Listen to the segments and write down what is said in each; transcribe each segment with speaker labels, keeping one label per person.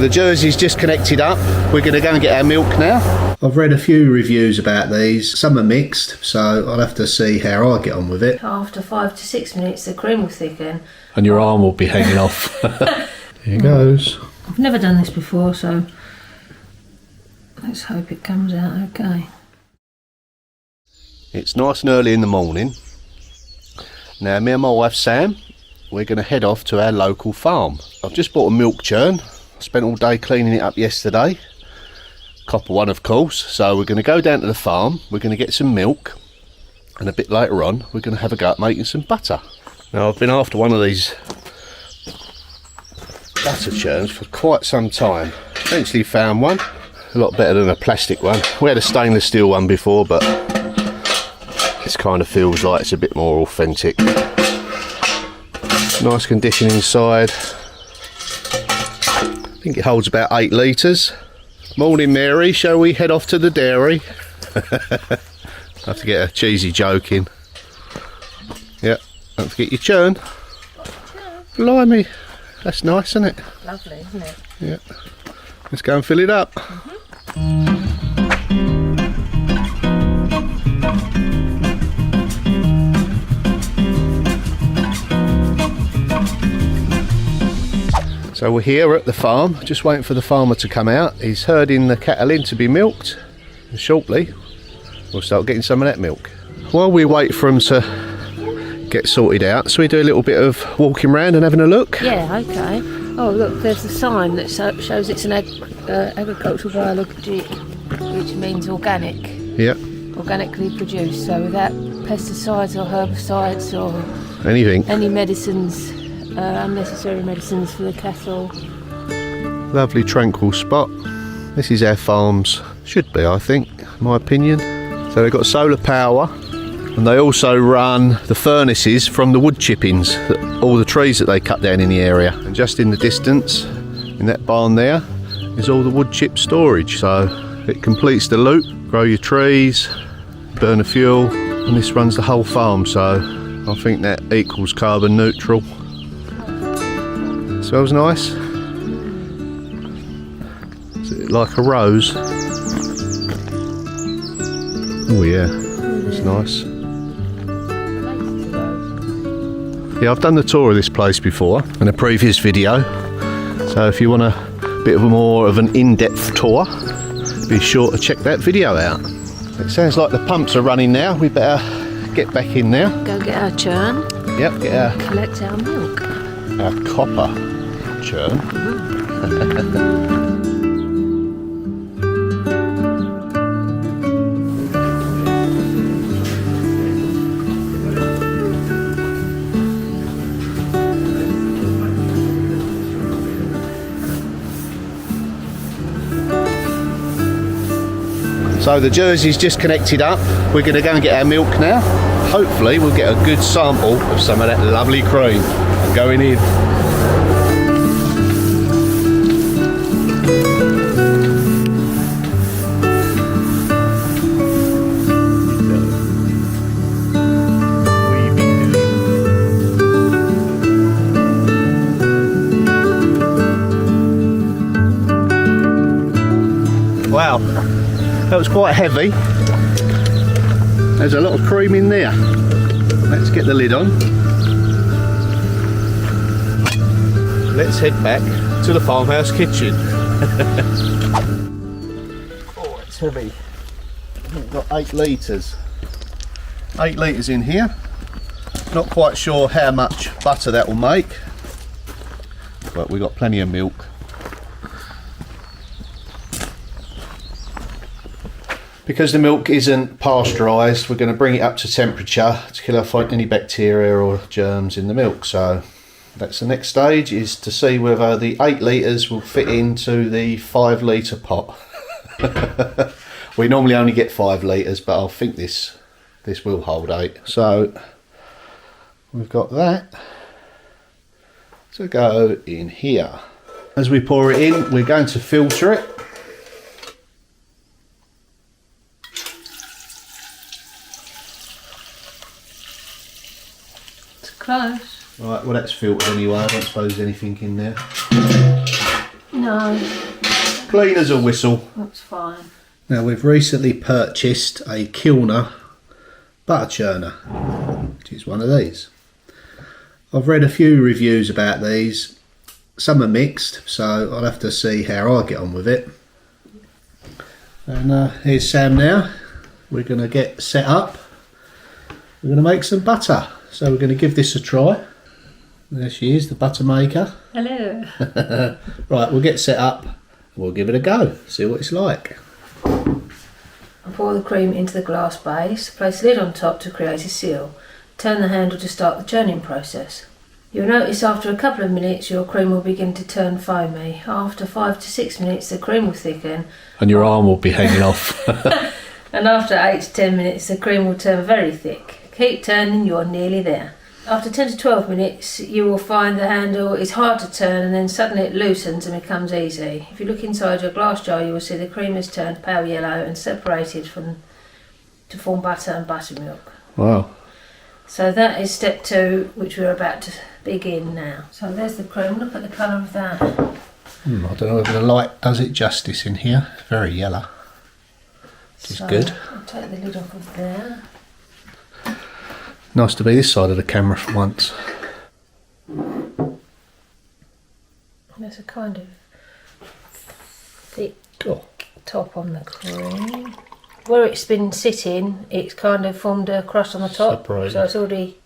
Speaker 1: The jersey's just connected up. We're going to go and get our milk now. I've read a few reviews about these. Some are mixed, so I'll have to see how I get on with it.
Speaker 2: After 5 to 6 minutes, the cream will thicken.
Speaker 1: And your arm will be hanging off. Here goes.
Speaker 2: I've never done this before, so let's hope it comes out okay.
Speaker 1: It's nice and early in the morning. Now, me and my wife Sam, we're going to head off to our local farm. I've just bought a milk churn. I spent all day cleaning it up yesterday. Copper one, of course. So we're going to go down to the farm. We're going to get some milk. And a bit later on, we're going to have a go at making some butter. Now, I've been after one of these butter churns for quite some time. Eventually found one. A lot better than a plastic one. We had a stainless steel one before, but this kind of feels like it's a bit more authentic. Nice condition inside. I think it holds about 8 litres. Morning, Mary. Shall we head off to the dairy? I have to get a cheesy joke in. Yeah, don't forget your churn. Blimey, that's nice, isn't it?
Speaker 2: Lovely, isn't it?
Speaker 1: Yeah. Let's go and fill it up. So we're here at the farm, just waiting for the farmer to come out. He's herding the cattle in to be milked, and shortly we'll start getting some of that milk. While we wait for them to get sorted out, so we do a little bit of walking around and having a look.
Speaker 2: Yeah, okay. Oh look, there's a sign that shows it's an agricultural biology, which means organic.
Speaker 1: Yeah.
Speaker 2: Organically produced, so without pesticides or herbicides or
Speaker 1: Anything.
Speaker 2: any medicines, unnecessary medicines for the cattle.
Speaker 1: Lovely tranquil spot. This is our farms, should be, I think, in my opinion. So they've got solar power, and they also run the furnaces from the wood chippings, all the trees that they cut down in the area. And just in the distance, in that barn there, is all the wood chip storage. So it completes the loop. Grow your trees, burn the fuel, and this runs the whole farm. So I think that equals carbon neutral. Smells nice. Is it like a rose? Oh yeah, it's nice. Yeah, I've done the tour of this place before in a previous video. So if you want a bit more of an in-depth tour, be sure to check that video out. It sounds like the pumps are running now. We better get back in now.
Speaker 2: Go get our churn.
Speaker 1: Yep, get our
Speaker 2: Collect our milk.
Speaker 1: Our copper churn. So the jersey's just connected up. We're going to go and get our milk now. Hopefully we'll get a good sample of some of that lovely cream. I'm going in. Wow, that was quite heavy. There's a lot of cream in there. Let's get the lid on. Let's head back to the farmhouse kitchen. Oh, it's heavy. We've got 8 litres. 8 litres in here. Not quite sure how much butter that will make, but we've got plenty of milk. Because the milk isn't pasteurised, we're going to bring it up to temperature to kill off any bacteria or germs in the milk. So that's the next stage, is to see whether the 8 litres will fit into the 5 litre pot. We normally only get 5 litres, but I think this will hold 8. So we've got that to go in here. As we pour it in, we're going to filter it.
Speaker 2: Close.
Speaker 1: Right, well that's filtered anyway, I don't suppose there's anything in there.
Speaker 2: No,
Speaker 1: Clean as a whistle.
Speaker 2: that's fine.
Speaker 1: Now we've recently purchased a Kilner butter churner, which is one of these. I've read a few reviews about these. Some are mixed, so I'll have to see how I get on with it. And here's Sam now. We're going to get set up. We're going to make some butter. So we're going to give this a try. There she is, the butter maker.
Speaker 2: Hello.
Speaker 1: Right, we'll get set up. We'll give it a go. See what it's like.
Speaker 2: Pour the cream into the glass base. Place the lid on top to create a seal. Turn the handle to start the churning process. You'll notice after a couple of minutes your cream will begin to turn foamy. After 5 to 6 minutes the cream will thicken.
Speaker 1: And your arm will be hanging off.
Speaker 2: And after 8 to 10 minutes the cream will turn very thick. Keep turning, you're nearly there. After 10 to 12 minutes you will find the handle is hard to turn and then suddenly it loosens and becomes easy. If you look inside your glass jar you will see the cream has turned pale yellow and separated to form butter and buttermilk.
Speaker 1: Wow.
Speaker 2: So that is step 2, which we're about to begin now. So there's the cream, look at the colour of that.
Speaker 1: I don't know whether the light does it justice in here. It's very yellow, which is good.
Speaker 2: I'll take the lid off of there.
Speaker 1: Nice to be this side of the camera for once.
Speaker 2: There's a kind of thick top on the cream. Where it's been sitting, it's kind of formed a crust on the top.
Speaker 1: Separated.
Speaker 2: So it's already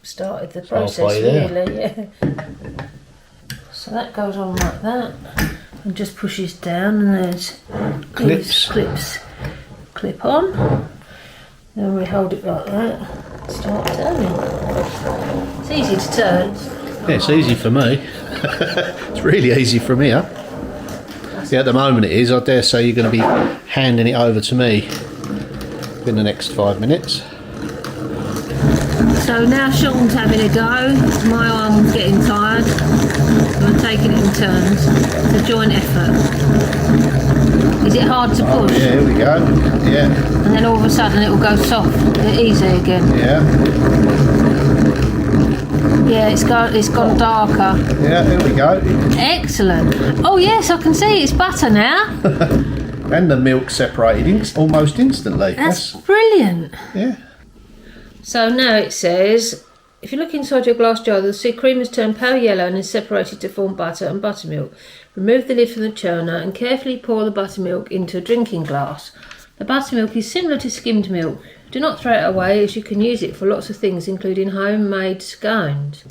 Speaker 2: started the process,
Speaker 1: halfway there.
Speaker 2: really. Yeah. So that goes on like that and just pushes down, and there's these clips clip on. Then we hold it like that, start turning. It's easy to turn.
Speaker 1: Yeah, it's easy for me. It's really easy from here. Yeah, at the moment it is. I dare say you're going to be handing it over to me in the next 5 minutes.
Speaker 2: So now Sean's having a go. My arm's getting tired. I'm taking it in turns. It's a joint effort. Is it hard to push?
Speaker 1: Yeah, here we go. Yeah.
Speaker 2: And then all of a sudden it will go soft, easy again.
Speaker 1: Yeah.
Speaker 2: Yeah, it's gone darker.
Speaker 1: Yeah, here we go.
Speaker 2: Excellent. Oh yes, I can see it's butter now.
Speaker 1: And the milk separated almost instantly.
Speaker 2: That's brilliant.
Speaker 1: Yeah.
Speaker 2: So now it says, if you look inside your glass jar, you'll see cream has turned pale yellow and is separated to form butter and buttermilk. Remove the lid from the churner and carefully pour the buttermilk into a drinking glass. The buttermilk is similar to skimmed milk. Do not throw it away, as you can use it for lots of things, including homemade scones.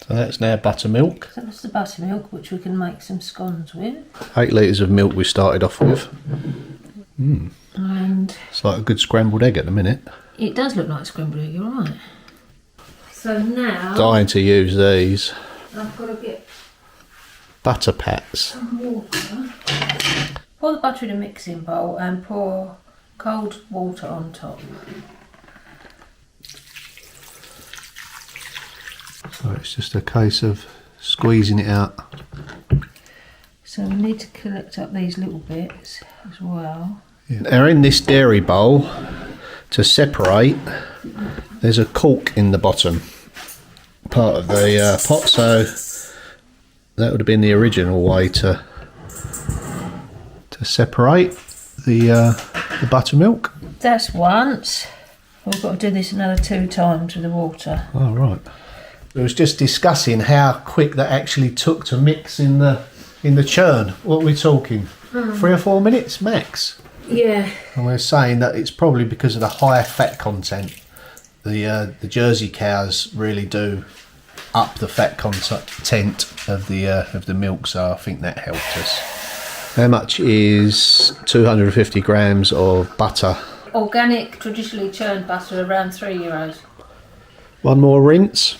Speaker 1: So that's now buttermilk.
Speaker 2: So that's the buttermilk, which we can make some scones with.
Speaker 1: 8 litres of milk we started off with.
Speaker 2: And
Speaker 1: It's like a good scrambled egg at the minute.
Speaker 2: it does look like scrambled egg, you're right. So now
Speaker 1: Dying to use these.
Speaker 2: I've got to get
Speaker 1: Butter pats.
Speaker 2: some water. Pour the butter in a mixing bowl and pour cold water on top.
Speaker 1: So it's just a case of squeezing it out.
Speaker 2: So we need to collect up these little bits as well.
Speaker 1: Now in this dairy bowl, to separate, there's a cork in the bottom part of the pot, so that would have been the original way to separate the buttermilk.
Speaker 2: That's once. We've got to do this another 2 times with the water.
Speaker 1: Oh right. We was just discussing how quick that actually took to mix in the churn. What are we talking? 3 or 4 minutes max.
Speaker 2: Yeah.
Speaker 1: And we're saying that it's probably because of the higher fat content. The Jersey cows really do up the fat content of the milk, so I think that helped us. How much is 250 grams of butter?
Speaker 2: Organic, traditionally churned butter, around €3.
Speaker 1: One more rinse.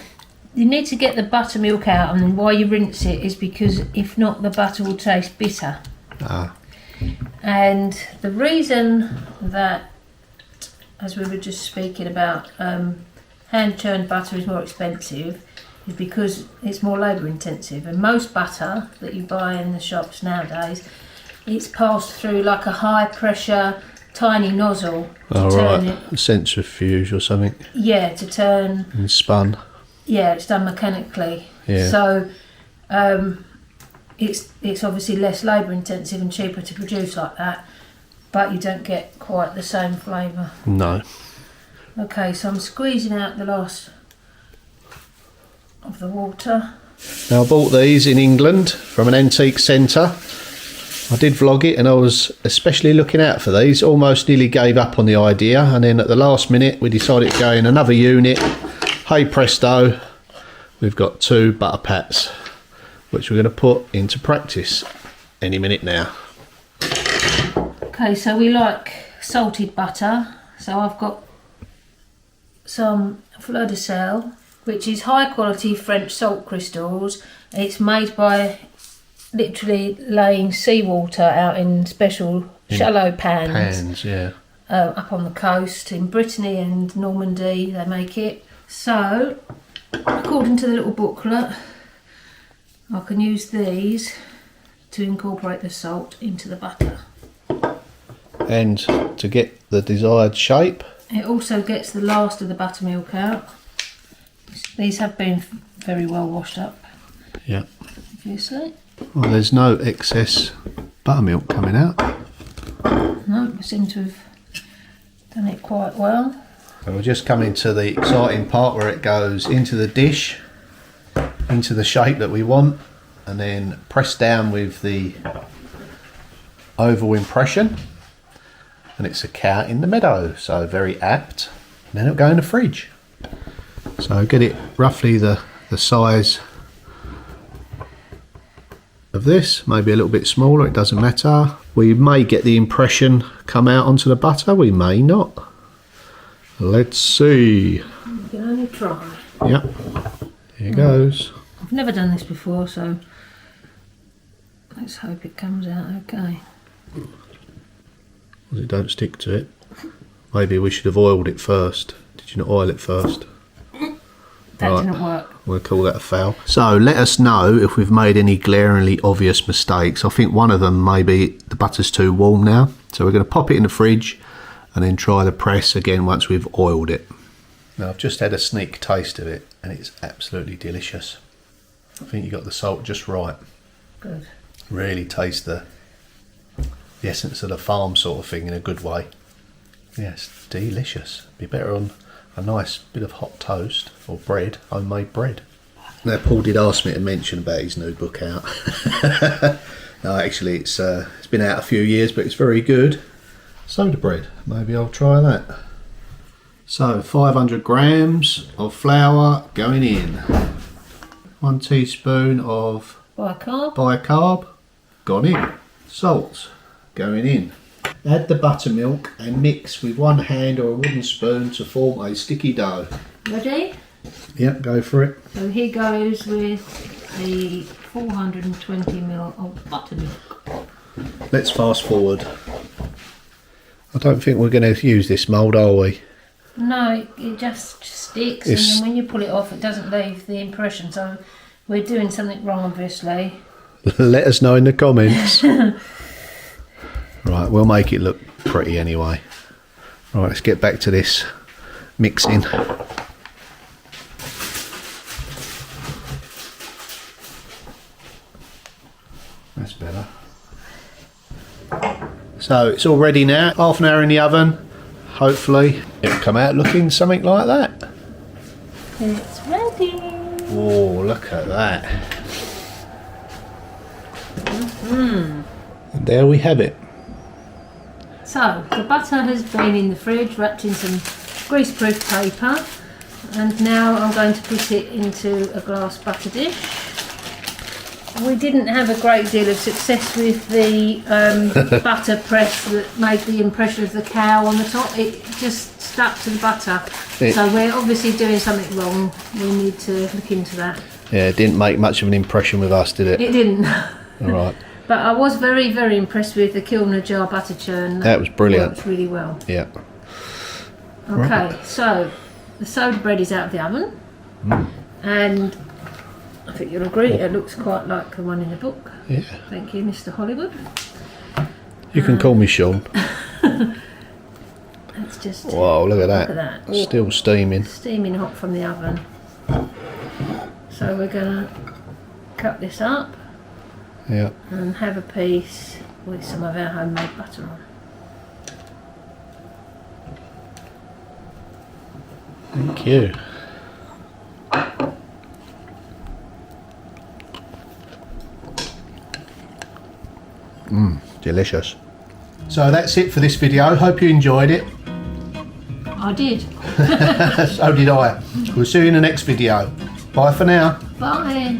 Speaker 2: You need to get the buttermilk out, and why you rinse it is because if not, the butter will taste bitter.
Speaker 1: Ah.
Speaker 2: And the reason that, as we were just speaking about, hand churned butter is more expensive is because it's more labour intensive, and most butter that you buy in the shops nowadays, it's passed through like a high pressure tiny nozzle to
Speaker 1: Oh,
Speaker 2: turn
Speaker 1: right.
Speaker 2: it.
Speaker 1: Centrifuge or something.
Speaker 2: Yeah, to turn.
Speaker 1: And spun.
Speaker 2: Yeah, it's done mechanically.
Speaker 1: Yeah.
Speaker 2: So it's obviously less labour intensive and cheaper to produce like that, but you don't get quite the same flavour.
Speaker 1: No.
Speaker 2: Okay, so I'm squeezing out the last of the water.
Speaker 1: Now I bought these in England from an antique centre. I did vlog it and I was especially looking out for these. Almost nearly gave up on the idea, and then at the last minute we decided to go in another unit. Hey presto, we've got 2 butter pats, which we're going to put into practice any minute now.
Speaker 2: Okay, so we like salted butter. So I've got some fleur de sel, which is high quality French salt crystals. It's made by literally laying seawater out in special shallow pans.
Speaker 1: Yeah.
Speaker 2: Up on the coast in Brittany and Normandy they make it. So according to the little booklet, I can use these to incorporate the salt into the butter.
Speaker 1: And to get the desired shape.
Speaker 2: It also gets the last of the buttermilk out. These have been very well washed up,
Speaker 1: Yeah.
Speaker 2: obviously.
Speaker 1: Well, there's no excess buttermilk coming out.
Speaker 2: No, we seem to have done it quite well.
Speaker 1: So we're just coming to the exciting part where it goes into the dish, into the shape that we want, and then press down with the oval impression, and it's a cow in the meadow, so very apt. And then it'll go in the fridge. So get it roughly the size of this, maybe a little bit smaller, it doesn't matter. We may get the impression come out onto the butter, we may not. Let's see.
Speaker 2: You can only try.
Speaker 1: Yep, here goes.
Speaker 2: I've never done this before, so let's hope it comes out okay.
Speaker 1: Well, it don't stick to it. Maybe we should have oiled it first. Did you not oil it first?
Speaker 2: That
Speaker 1: Right.
Speaker 2: didn't work.
Speaker 1: We'll call that a foul. So let us know if we've made any glaringly obvious mistakes. I think one of them may be the butter's too warm now. So we're going to pop it in the fridge and then try the press again once we've oiled it. Now I've just had a sneak taste of it and it's absolutely delicious. I think you got the salt just right.
Speaker 2: Good.
Speaker 1: Really taste the essence of the farm sort of thing in a good way. Yes, delicious. Be better on a nice bit of hot toast or bread, homemade bread. Now Paul did ask me to mention about his new book out. No, actually it's been out a few years, but it's very good. Soda bread, maybe I'll try that. So 500 grams of flour going in. 1 teaspoon of bicarb gone in. Salt going in. Add the buttermilk and mix with one hand or a wooden spoon to form a sticky dough.
Speaker 2: Ready?
Speaker 1: Yep, go for it.
Speaker 2: So here goes with the 420ml of buttermilk.
Speaker 1: Let's fast forward. I don't think we're going to use this mould, are we?
Speaker 2: No, it just sticks,
Speaker 1: It's-
Speaker 2: and then when you pull it off it doesn't leave the impression, so we're doing something wrong obviously.
Speaker 1: Let us know in the comments. Right, we'll make it look pretty anyway. Right, let's get back to this mixing. That's better. So it's all ready now. Half an hour in the oven. Hopefully it'll come out looking something like that.
Speaker 2: It's ready.
Speaker 1: Oh, look at that. And there we have it.
Speaker 2: So the butter has been in the fridge wrapped in some greaseproof paper, and now I'm going to put it into a glass butter dish. We didn't have a great deal of success with the butter press that made the impression of the cow on the top. It just stuck to the butter. So we're obviously doing something wrong. We need to look into that.
Speaker 1: Yeah, it didn't make much of an impression with us, did it?
Speaker 2: It didn't.
Speaker 1: All right.
Speaker 2: But I was very, very impressed with the Kilner jar butter churn.
Speaker 1: That was brilliant.
Speaker 2: Works really well.
Speaker 1: Yeah.
Speaker 2: Okay, so the soda bread is out of the oven, and I think you'll agree it looks quite like the one in the book.
Speaker 1: Yeah.
Speaker 2: Thank you, Mr. Hollywood.
Speaker 1: You can call me Sean.
Speaker 2: It's just
Speaker 1: Wow, look at
Speaker 2: look at
Speaker 1: that.
Speaker 2: that.
Speaker 1: Still steaming.
Speaker 2: Steaming hot from the oven. So we're gonna cut this up
Speaker 1: Yeah.
Speaker 2: and have a piece with some of our homemade butter on.
Speaker 1: Thank you. Delicious. So that's it for this video. Hope you enjoyed it.
Speaker 2: I did.
Speaker 1: So did I. We'll see you in the next video. Bye for now.
Speaker 2: Bye.